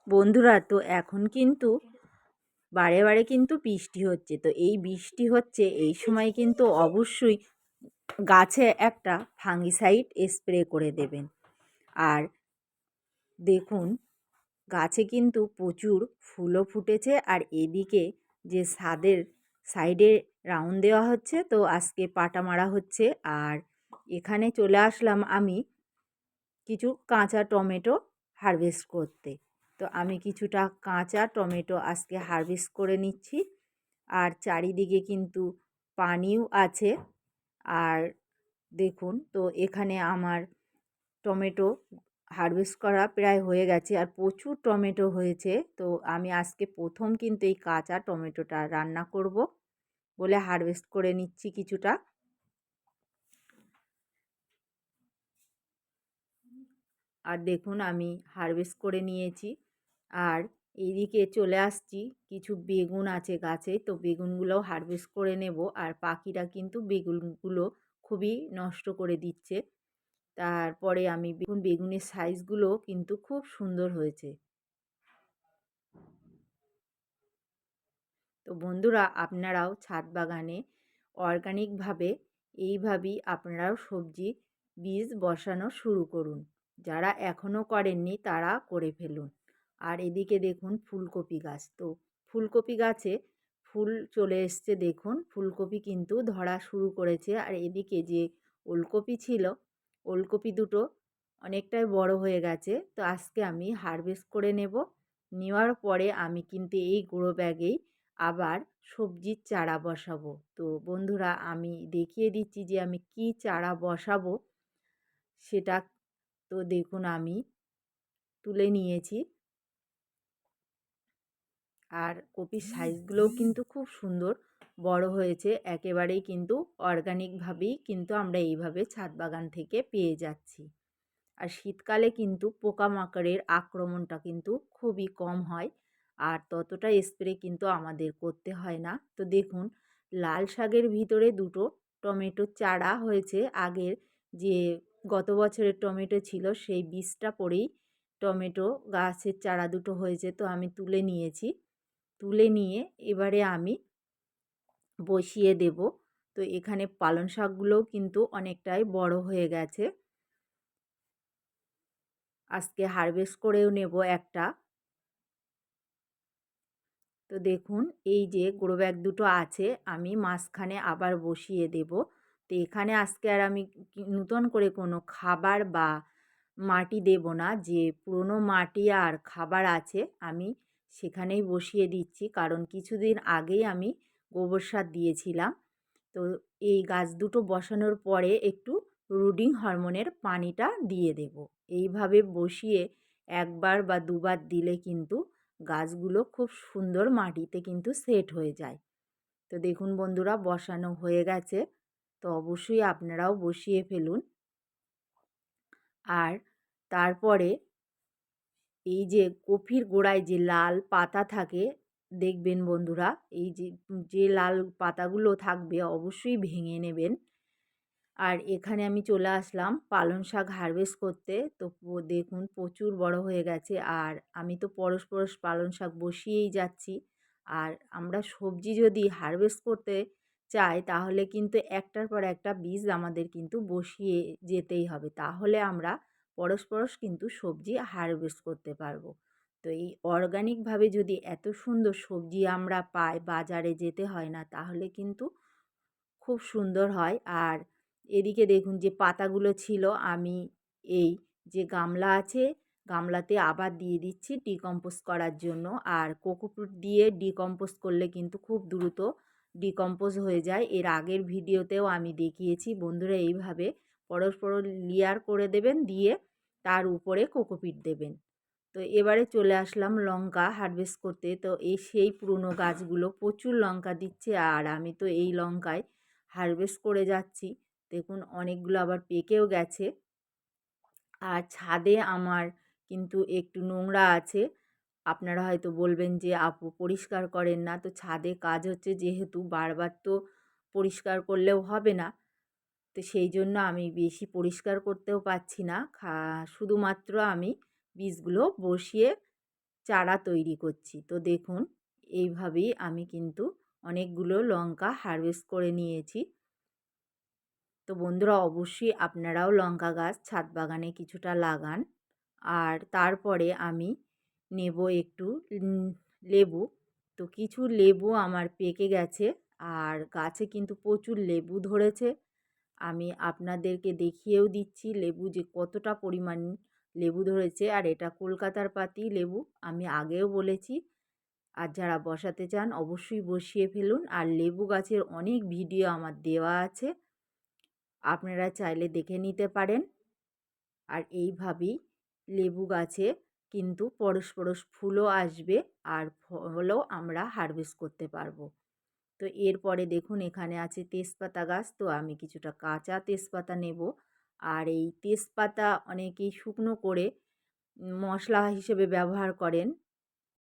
বন্ধুরা, তো এখন কিন্তু বারে বারে কিন্তু বৃষ্টি হচ্ছে। তো এই বৃষ্টি হচ্ছে এই সময় কিন্তু অবশ্যই গাছে একটা ফাঙ্গিসাইড স্প্রে করে দেবেন। আর দেখুন, গাছে কিন্তু প্রচুর ফুলও ফুটেছে। আর এদিকে যে ছাদের সাইডে রাউন্ড দেওয়া হচ্ছে, তো আজকে পাটা মারা হচ্ছে। আর এখানে চলে আসলাম আমি কিছু কাঁচা টমেটো হারভেস্ট করতে। তো আমি কিছুটা কাঁচা টমেটো আজকে হারভেস্ট করে নিচ্ছি। আর চারিদিকে কিন্তু পানিও আছে। আর দেখুন, তো এখানে আমার টমেটো হারভেস্ট করা প্রায় হয়ে গেছে আর প্রচুর টমেটো হয়েছে। তো আমি আজকে প্রথম কিন্তু এই কাঁচা টমেটোটা রান্না করব বলে হারভেস্ট করে নিচ্ছি কিছুটা। আর দেখুন, আমি হারভেস্ট করে নিয়েছি। আর এইদিকে চলে আসছি, কিছু বেগুন আছে গাছে, তো বেগুনগুলোও হারভেস্ট করে নেব। আর পাখিরা কিন্তু বেগুনগুলো খুবই নষ্ট করে দিচ্ছে। তারপরে আমি বেগুনের সাইজগুলো কিন্তু খুব সুন্দর হয়েছে। তো বন্ধুরা, আপনারাও ছাদ বাগানে অর্গানিকভাবে এইভাবেই আপনারাও সবজি বীজ বসানো শুরু করুন। যারা এখনও করেননি তারা করে ফেলুন। আর এদিকে দেখুন ফুলকপি গাছ, তো ফুলকপি গাছে ফুল চলে এসছে। দেখুন, ফুলকপি কিন্তু ধরা শুরু করেছে। আর এদিকে যে ওলকপি ছিল, ওলকপি দুটো অনেকটাই বড় হয়ে গেছে। তো আজকে আমি হারভেস্ট করে নেব। নেওয়ার পরে আমি কিন্তু এই গ্রো ব্যাগেই আবার সবজির চারা বসাবো। তো বন্ধুরা, আমি দেখিয়ে দিচ্ছি যে আমি কি চারা বসাবো সেটা। তো দেখুন, আমি তুলে নিয়েছি। আর কপির সাইজগুলোও কিন্তু খুব সুন্দর বড় হয়েছে। একেবারেই কিন্তু অর্গানিকভাবেই কিন্তু আমরা এইভাবে ছাদ বাগান থেকে পেয়ে যাচ্ছি। আর শীতকালে কিন্তু পোকামাকড়ের আক্রমণটা কিন্তু খুবই কম হয়। আর ততটা স্প্রে কিন্তু আমাদের করতে হয় না। তো দেখুন, লাল শাকের ভিতরে দুটো টমেটো চারা হয়েছে। আগের যে গত বছরের টমেটো ছিল সেই বীজটা পড়েই টমেটো গাছের চারা দুটো হয়েছে। তো আমি তুলে নিয়েছি। তুলে নিয়ে এবারে আমি বসিয়ে দেব। তো এখানে পালং শাকগুলোও কিন্তু অনেকটাই বড় হয়ে গেছে। আজকে হারভেস্ট করেও নেব একটা। তো দেখুন, এই যে গ্রো ব্যাগ দুটো আছে, আমি মাঝখানে আবার বসিয়ে দেব। তো এখানে আজকে আর আমি নূতন করে কোনো খাবার বা মাটি দেব না। যে পুরনো মাটি আর খাবার আছে আমি সেখানেই বসিয়ে দিচ্ছি, কারণ কিছুদিন আগেই আমি গোবর সার দিয়েছিলাম। তো এই গাছ দুটো বসানোর পরে একটু রুডিং হরমোনের পানিটা দিয়ে দেব। এইভাবে বসিয়ে একবার বা দুবার দিলে কিন্তু গাছগুলো খুব সুন্দর মাটিতে কিন্তু সেট হয়ে যায়। তো দেখুন বন্ধুরা, বসানো হয়ে গেছে। তো অবশ্যই আপনারাও বসিয়ে ফেলুন। আর তারপরে এই যে কপির গোড়ায় যে লাল পাতা থাকে, দেখবেন বন্ধুরা, এই যে যে লাল পাতাগুলো থাকবে অবশ্যই ভেঙে নেবেন। আর এখানে আমি চলে আসলাম পালং শাক হারভেস্ট করতে। তো দেখুন, প্রচুর বড় হয়ে গেছে। আর আমি তো পরশ পরশ পালং শাক বসিয়েই যাচ্ছি। আর আমরা সবজি যদি হারভেস্ট করতে চাই তাহলে কিন্তু একটার পর একটা বীজ আমাদের কিন্তু বসিয়ে যেতেই হবে। তাহলে আমরা পরশ পরশ কিন্তু সবজি হারভেস্ট করতে পারবো। তো এই অর্গানিকভাবে যদি এত সুন্দর সবজি আমরা পাই, বাজারে যেতে হয় না, তাহলে কিন্তু খুব সুন্দর হয়। আর এদিকে দেখুন, যে পাতাগুলো ছিল আমি এই যে গামলা আছে, গামলাতে আবার দিয়ে দিচ্ছি ডিকম্পোজ করার জন্য। আর কোকোপিট দিয়ে ডিকম্পোজ করলে কিন্তু খুব দ্রুত ডিকম্পোজ হয়ে যায়। এর আগের ভিডিওতেও আমি দেখিয়েছি। বন্ধুরা, এইভাবে পরস্পর লেয়ার করে দেবেন, দিয়ে তার উপরে কোকোপিট দেবেন। তো এবারে চলে আসলাম লঙ্কা হারভেস্ট করতে। তো এই সেই পুরনো গাছগুলো প্রচুর লঙ্কা দিচ্ছে। আর আমি তো এই লঙ্কায় হারভেস্ট করে যাচ্ছি। দেখুন, অনেকগুলো আবার পেকেও গেছে। আর ছাদে আমার কিন্তু একটু নোংরা আছে। আপনারা হয়তো বলবেন যে আপু পরিষ্কার করেন না। তো ছাদে কাজ হচ্ছে যেহেতু, বারবার তো পরিষ্কার করলেও হবে না। তো সেই জন্য আমি বেশি পরিষ্কার করতেও পারছি না। শুধুমাত্র আমি বীজগুলো বসিয়ে চারা তৈরি করছি। তো দেখুন এইভাবেই আমি কিন্তু অনেকগুলো লঙ্কা হারভেস্ট করে নিয়েছি। তো বন্ধুরা অবশ্যই আপনারাও লঙ্কা গাছ ছাদ বাগানে কিছুটা লাগান। আর তারপরে আমি নেব একটু লেবু। তো কিছু লেবু আমার পেকে গেছে আর গাছে কিন্তু প্রচুর লেবু ধরেছে। আমি আপনাদেরকে দেখিয়েও দিচ্ছি লেবু যে কতটা পরিমাণ লেবু ধরেছে। আর এটা কলকাতার পাতি লেবু, আমি আগেও বলেছি। আর যারা বসাতে চান অবশ্যই বসিয়ে ফেলুন। আর লেবু গাছের অনেক ভিডিও আমার দেওয়া আছে, আপনারা চাইলে দেখে নিতে পারেন। আর এইভাবেই লেবু গাছে কিন্তু পরশ পরশ ফুলও আসবে আর ফলও আমরা হারভেস্ট করতে পারবো। তো এরপরে দেখুন এখানে আছে তেজপাতা গাছ। তো আমি কিছুটা কাঁচা তেজপাতা নেব। আর এই তেজপাতা অনেকেই শুকনো করে মশলা হিসেবে ব্যবহার করেন।